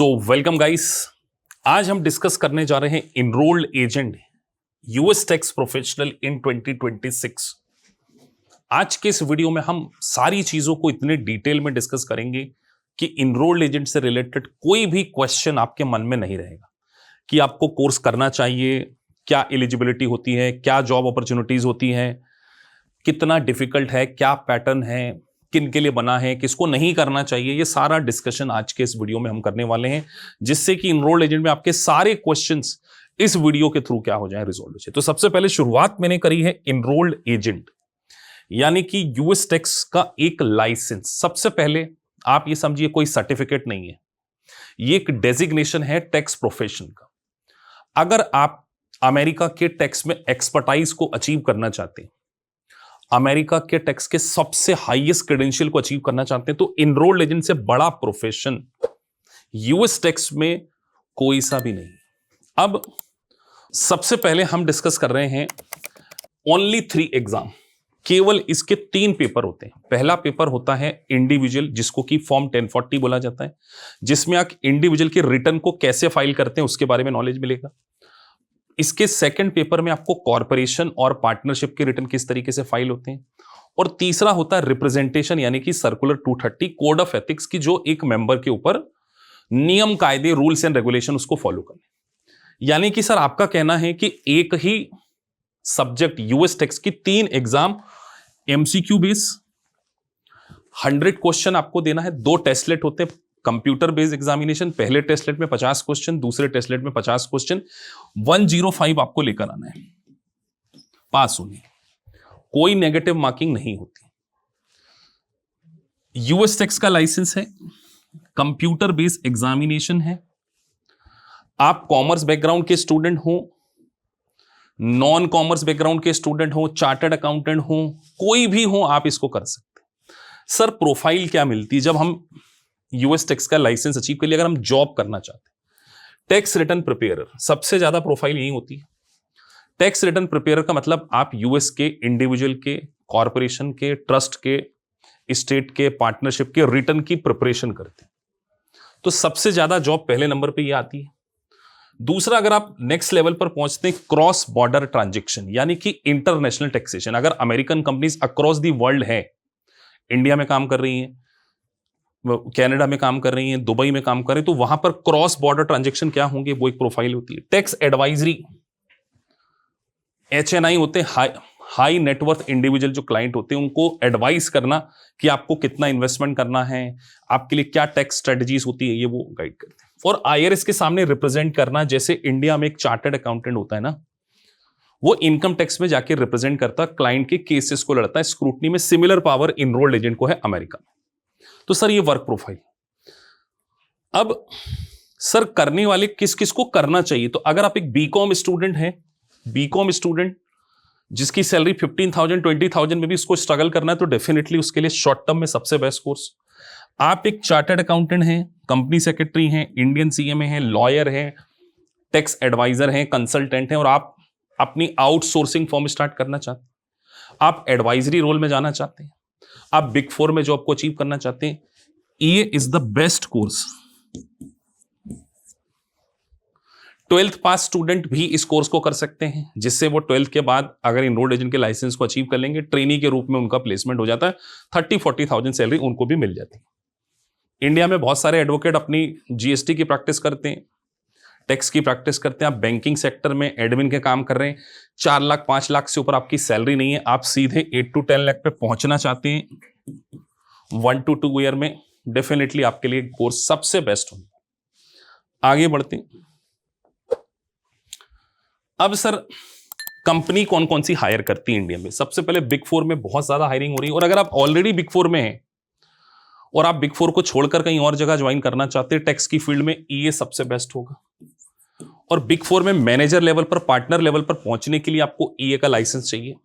So welcome guys. आज हम discuss करने जा रहे हैं enrolled agent US tax professional इन 2026। आज के इस वीडियो में हम सारी चीजों को इतने डिटेल में डिस्कस करेंगे कि इनरोल्ड एजेंट से रिलेटेड कोई भी क्वेश्चन आपके मन में नहीं रहेगा कि आपको कोर्स करना चाहिए, क्या एलिजिबिलिटी होती है, क्या जॉब अपॉर्चुनिटीज होती हैं, कितना डिफिकल्ट है, क्या पैटर्न है, किन के लिए बना है, किसको नहीं करना चाहिए। ये सारा डिस्कशन आज के इस वीडियो में हम करने वाले हैं, जिससे कि इनरोल्ड एजेंट में आपके सारे क्वेश्चंस इस वीडियो के थ्रू क्या हो जाए, रिजॉल्व हो जाए। तो सबसे पहले शुरुआत मैंने करी है इनरोल्ड एजेंट यानी कि यूएस टैक्स का एक लाइसेंस। सबसे पहले आप ये समझिए कोई सर्टिफिकेट नहीं है, ये एक डेजिग्नेशन है टैक्स प्रोफेशन का। अगर आप अमेरिका के टैक्स में एक्सपर्टाइज को अचीव करना चाहते हैं, अमेरिका के टैक्स के सबसे हाईएस्ट क्रेडेंशियल को अचीव करना चाहते हैं, तो इनरोल्ड एजेंट से बड़ा प्रोफेशन यूएस टैक्स में कोई सा भी नहीं। अब सबसे पहले हम डिस्कस कर रहे हैं ओनली 3 एग्जाम। केवल इसके 3 पेपर होते हैं। पहला पेपर होता है इंडिविजुअल, जिसको कि फॉर्म 1040 बोला जाता है, जिसमें आप इंडिविजुअल के रिटर्न को कैसे फाइल करते हैं उसके बारे में नॉलेज मिलेगा। इसके सेकंड पेपर में आपको कॉर्पोरेशन और पार्टनरशिप के रिटर्न किस तरीके से फाइल होते हैं, और तीसरा होता है रिप्रेजेंटेशन यानी कि सर्कुलर 230 कोड ऑफ एथिक्स की, जो एक मेंबर के ऊपर नियम कायदे रूल्स एंड रेगुलेशन उसको फॉलो करने। यानी कि सर आपका कहना है कि एक ही सब्जेक्ट यूएस टैक्स की 3 एग्जाम एमसीक्यू बेस, 100 क्वेश्चन आपको देना है। 2 टेस्टलेट होते हैं, कंप्यूटर बेस्ड एग्जामिनेशन। पहले टेस्टलेट में 50 क्वेश्चन, दूसरे टेस्टलेट में 50 क्वेश्चन, 105 आपको लेकर आना है पास होने। कोई नेगेटिव मार्किंग नहीं होती। यूएस टैक्स का लाइसेंस है, कंप्यूटर बेस्ड एग्जामिनेशन है। आप कॉमर्स बैकग्राउंड के स्टूडेंट हो, नॉन कॉमर्स बैकग्राउंड के स्टूडेंट हो, चार्टर्ड अकाउंटेंट हो, कोई भी हो, आप इसको कर सकते हैं। सर प्रोफाइल क्या मिलती है जब हम यूएस टैक्स का लाइसेंस अचीव कर लिया, अगर हम जॉब करना चाहते हैं? टैक्स रिटर्न प्रिपेयरर, सबसे ज्यादा प्रोफाइल यही होती है। टैक्स रिटर्न प्रिपेयरर का मतलब आप यूएस के इंडिविजुअल के, कॉर्पोरेशन के, ट्रस्ट के, स्टेट के, पार्टनरशिप के रिटर्न की प्रिपरेशन करते हैं। तो सबसे ज्यादा जॉब पहले नंबर पे ये आती है। दूसरा, अगर आप नेक्स्ट लेवल पर पहुंचते हैं, क्रॉस बॉर्डर ट्रांजेक्शन यानी कि इंटरनेशनल टैक्सेशन। अगर American companies across the world है, इंडिया में काम कर रही हैं, कनाडा में काम कर रही हैं, दुबई में काम कर रही हैं, तो वहां पर क्रॉस बॉर्डर ट्रांजैक्शन क्या होंगे, वो एक प्रोफाइल होती है। टैक्स एडवाइजरी, एचएनआई होते हैं, हाई नेटवर्थ इंडिविजुअल जो क्लाइंट होते हैं, उनको एडवाइस करना कि आपको कितना इन्वेस्टमेंट करना है, आपके लिए क्या टैक्स स्ट्रेटजीज होती है, ये वो गाइड करते हैं। और आईआरएस के सामने रिप्रेजेंट करना, जैसे इंडिया में एक चार्टर्ड अकाउंटेंट होता है ना, वो इनकम टैक्स में जाके रिप्रेजेंट करता, क्लाइंट के केसेस को लड़ता है स्क्रूटनी में। सिमिलर पावर इनरोल्ड एजेंट को है अमेरिका में। तो सर ये वर्क प्रोफाइल। अब सर करने वाले किस किस को करना चाहिए? तो अगर आप एक बीकॉम स्टूडेंट हैं, बीकॉम स्टूडेंट जिसकी सैलरी 15,000 20,000 में भी उसको स्ट्रगल करना है, तो डेफिनेटली उसके लिए शॉर्ट टर्म में सबसे बेस्ट कोर्स। आप एक चार्टर्ड अकाउंटेंट हैं, कंपनी सेक्रेटरी हैं, इंडियन सीएमए हैं, लॉयर हैं, टैक्स एडवाइजर हैं, कंसल्टेंट हैं, और आप अपनी आउटसोर्सिंग फर्म स्टार्ट करना चाहते हैं, आप एडवाइजरी रोल में जाना चाहते हैं, आप बिग 4 में जॉब को अचीव करना चाहते हैं, ये is the best course. 12th pass student भी इस कोर्स को कर सकते हैं, जिससे वो 12th के बाद अगर इनरोल्ड एजेंट के लाइसेंस को अचीव कर लेंगे, ट्रेनी के रूप में उनका प्लेसमेंट हो जाता है, 30-40,000 सैलरी उनको भी मिल जाती है। इंडिया में बहुत सारे एडवोकेट अपनी जीएसटी की प्रैक्टिस करते हैं, टैक्स की प्रैक्टिस करते हैं। आप बैंकिंग सेक्टर में एडमिन के काम कर रहे हैं, 4 लाख 5 लाख से ऊपर आपकी सैलरी नहीं है, आप सीधे 8 to 10 लाख पे पहुंचना चाहते हैं 1 to 2 ईयर में, डेफिनेटली आपके लिए कोर्स सबसे बेस्ट होगा। आगे बढ़ते हैं। अब सर कंपनी कौन कौन सी हायर करती है इंडिया में? सबसे पहले बिग 4 में बहुत ज्यादा हायरिंग हो रही है, और अगर आप ऑलरेडी बिग 4 में हैं और आप बिग 4 को छोड़कर कहीं और जगह ज्वाइन करना चाहते हैं टैक्स की फील्ड में, ये सबसे बेस्ट होगा। और बिग 4 में मैनेजर लेवल पर, पार्टनर लेवल पर पहुंचने के लिए आपको ईए का लाइसेंस चाहिए।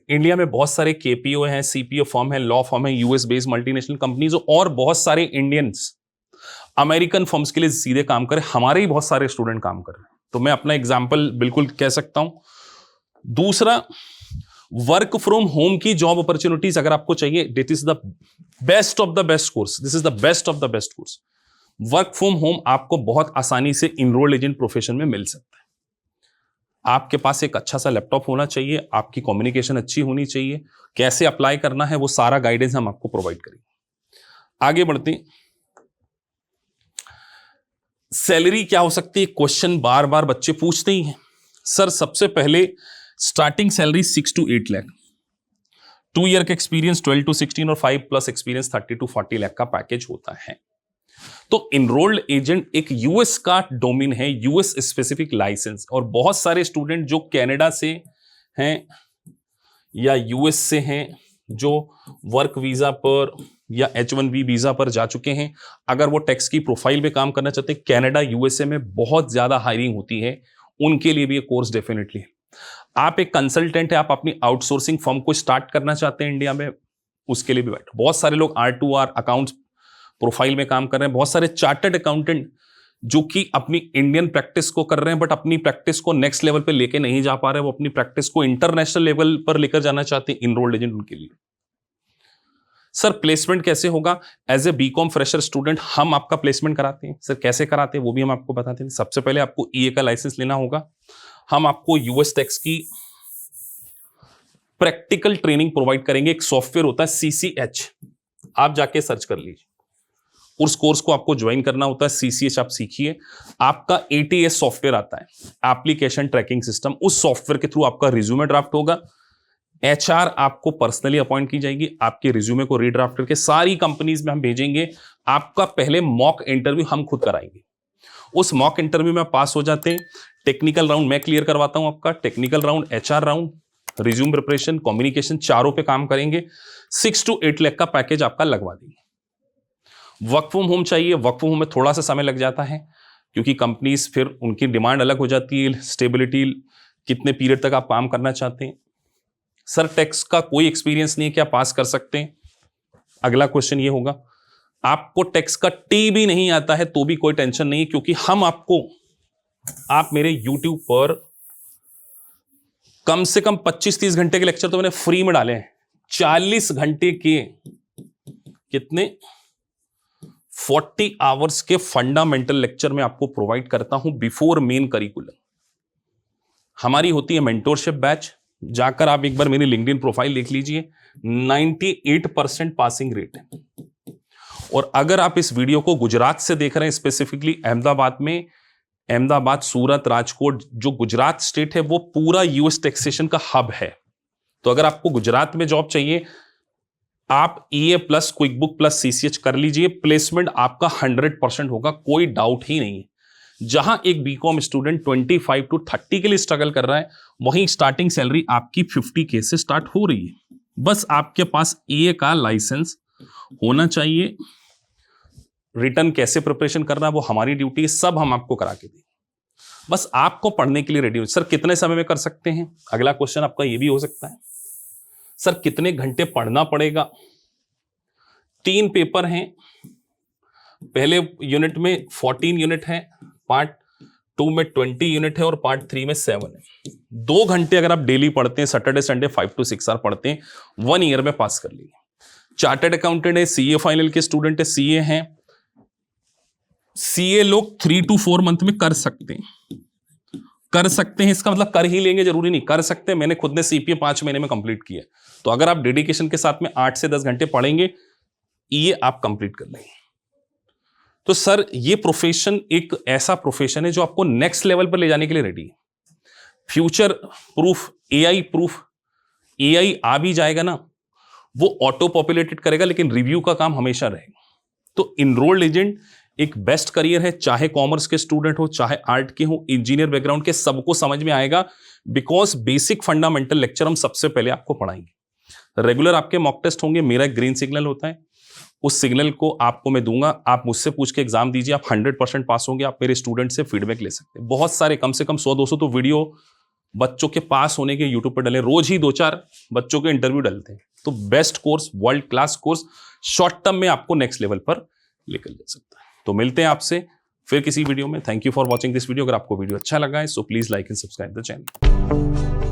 इंडिया में बहुत सारे केपीओ हैं, सीपीओ फर्म है, लॉ फर्म है, यूएस बेस्ड मल्टीनेशनल कंपनीज, और बहुत सारे इंडियंस अमेरिकन फर्म्स के लिए सीधे काम कर रहे हैं। हमारे ही बहुत सारे स्टूडेंट काम कर रहे हैं, तो मैं अपना एग्जाम्पल बिल्कुल कह सकता हूं। दूसरा, वर्क फ्रॉम होम की जॉब अपॉर्चुनिटीज अगर आपको चाहिए, this is the best of the best course, this is the best of the best course. Work from home आपको बहुत आसानी से इनरोल्ड एजेंट प्रोफेशन में मिल सकता है। आपके पास एक अच्छा सा लैपटॉप होना चाहिए, आपकी कम्युनिकेशन अच्छी होनी चाहिए, कैसे अप्लाई करना है वो सारा गाइडेंस हम आपको प्रोवाइड करेंगे। आगे बढ़ते हैं। सैलरी क्या हो सकती है, क्वेश्चन बार बार बच्चे पूछते ही हैं। सर सबसे पहले starting salary 6 to 8 lakh, 2 year का एक्सपीरियंस 12 to 16 और 5+ एक्सपीरियंस 30 to 40 लाख का पैकेज होता है। तो इनरोल्ड एजेंट एक यूएस का डोमेन है, यूएस स्पेसिफिक लाइसेंस, और बहुत सारे स्टूडेंट जो कनाडा से हैं या यूएस से हैं, जो वर्क वीजा पर या H1B वीजा पर जा चुके हैं, अगर वो टैक्स की प्रोफाइल में काम करना चाहते हैं, कनाडा यूएसए में बहुत ज्यादा हायरिंग होती है, उनके लिए भी ये कोर्स डेफिनेटली है। आप एक कंसल्टेंट है, आप अपनी आउटसोर्सिंग फर्म को स्टार्ट करना चाहते हैं इंडिया में, उसके लिए भी बैठ। बहुत सारे लोग R2R अकाउंट्स प्रोफाइल में काम कर रहे हैं, बहुत सारे चार्टर्ड अकाउंटेंट जो कि अपनी इंडियन प्रैक्टिस को कर रहे हैं बट अपनी प्रैक्टिस को नेक्स्ट लेवल पे लेके नहीं जा पा रहे, वो अपनी प्रैक्टिस को इंटरनेशनल लेवल पर लेकर जाना चाहते हैं, इनरोल्ड एजेंट उनके लिए। सर प्लेसमेंट कैसे होगा? As a BCom fresher student हम आपका प्लेसमेंट कराते हैं। सर कैसे कराते हैं वो भी हम आपको बताते हैं। सबसे पहले आपको ईए का लाइसेंस लेना होगा, हम आपको यूएस टैक्स की प्रैक्टिकल ट्रेनिंग प्रोवाइड करेंगे। एक सॉफ्टवेयर होता है CCH, आप जाके सर्च कर लीजिए, उस कोर्स को आपको ज्वाइन करना होता है। CCH आप सीखिए, आपका ATS सॉफ्टवेयर आता है, एप्लीकेशन ट्रैकिंग सिस्टम, उस सॉफ्टवेयर के थ्रू आपका रिज्यूमे ड्राफ्ट होगा। HR आपको पर्सनली अपॉइंट की जाएगी, आपके रिज्यूमे को रीड्राफ्ट करके सारी कंपनीज में हम भेजेंगे। आपका पहले मॉक इंटरव्यू हम खुद कराएंगे, उस मॉक इंटरव्यू में आप पास हो जाते हैं, टेक्निकल राउंड मैं क्लियर करवाता हूं आपका, technical round, HR round, resume preparation, communication, चारों पे काम करेंगे। 6 to 8 लाख का पैकेज आपका लगवा देंगे। वर्क फ्रॉम होम चाहिए, वर्क फ्रॉम होम में थोड़ा सा समय लग जाता है क्योंकि कंपनीज फिर उनकी डिमांड अलग हो जाती है, स्टेबिलिटी, कितने पीरियड तक आप काम करना चाहते हैं। सर टैक्स का कोई एक्सपीरियंस नहीं है, क्या पास कर सकते हैं? अगला क्वेश्चन ये होगा, आपको टैक्स का टी भी नहीं आता है तो भी कोई टेंशन नहीं है, क्योंकि हम आपको, आप मेरे YouTube पर कम से कम 25-30 घंटे के लेक्चर तो मैंने फ्री में डाले हैं। 40 घंटे के कितने 40 आवर्स के फंडामेंटल लेक्चर मैं आपको प्रोवाइड करता हूं बिफोर मेन करिकुलम। हमारी होती है मेंटोरशिप बैच, जाकर आप एक बार मेरी लिंक्डइन प्रोफाइल देख लीजिए, 98% पासिंग रेट है। और अगर आप इस वीडियो को गुजरात से देख रहे हैं, स्पेसिफिकली अहमदाबाद में, अहमदाबाद, सूरत, राजकोट, जो गुजरात स्टेट है वो पूरा यूएस टैक्सेशन का हब है। तो अगर आपको गुजरात में जॉब चाहिए, आप EA plus quick book plus CCH कर लीजिए, प्लेसमेंट आपका 100% होगा, कोई डाउट ही नहीं है। जहां एक बीकॉम स्टूडेंट 25 to 30 के लिए स्ट्रगल कर रहा है, वहीं स्टार्टिंग सैलरी आपकी 50K से स्टार्ट हो रही है। बस आपके पास EA का लाइसेंस होना चाहिए। रिटर्न कैसे प्रिपरेशन करना है वो हमारी ड्यूटी है, सब हम आपको करा के देंगे, बस आपको पढ़ने के लिए रेडी हो। सर कितने समय में कर सकते हैं? अगला क्वेश्चन आपका ये भी हो सकता है, सर कितने घंटे पढ़ना पड़ेगा? 3 पेपर हैं, पहले यूनिट में 14 यूनिट है, पार्ट 2 में 20 यूनिट है और पार्ट 3 में 7 है। 2 घंटे अगर आप डेली पढ़ते हैं, सैटरडे संडे 5 to 6 आवर पढ़ते हैं, 1 ईयर में पास कर लीजिए। चार्टर्ड अकाउंटेंट है, CA फाइनल के स्टूडेंट है, CA हैं, CA लोग 3 to 4 मंथ में कर सकते हैं, इसका मतलब कर ही लेंगे जरूरी नहीं, कर सकते हैं। मैंने खुद ने CPA 5 महीने में कंप्लीट किया। तो अगर आप डेडिकेशन के साथ में 8 से 10 घंटे पढ़ेंगे, ये आप कंप्लीट कर लेंगे। तो सर ये प्रोफेशन एक ऐसा प्रोफेशन है जो आपको नेक्स्ट लेवल पर ले जाने के लिए रेडी है। Future proof, AI proof, AI आ भी जाएगा ना, वो ऑटो पॉपुलेटेड करेगा, लेकिन रिव्यू का काम हमेशा रहेगा। तो इनरोल्ड एजेंट एक बेस्ट करियर है, चाहे कॉमर्स के स्टूडेंट हो, चाहे आर्ट के हो, इंजीनियर बैकग्राउंड के, सबको समझ में आएगा, बिकॉज बेसिक फंडामेंटल लेक्चर हम सबसे पहले आपको पढ़ाएंगे। रेगुलर आपके मॉक टेस्ट होंगे, मेरा एक ग्रीन सिग्नल होता है, उस सिग्नल को आपको मैं दूंगा, आप मुझसे पूछ के एग्जाम दीजिए, आप 100% पास होंगे। आप मेरे स्टूडेंट से फीडबैक ले सकते हैं। बहुत सारे, कम से कम 100-200 तो वीडियो बच्चों के पास होने के यूट्यूब पर डले, रोज ही 2-4 बच्चों के इंटरव्यू डलते हैं। तो best course, world class course, short term में आपको नेक्स्ट लेवल पर लेकर जा सकता है। तो मिलते हैं आपसे फिर किसी वीडियो में। Thank you for watching this video. अगर आपको वीडियो अच्छा लगा है so please like and subscribe the channel.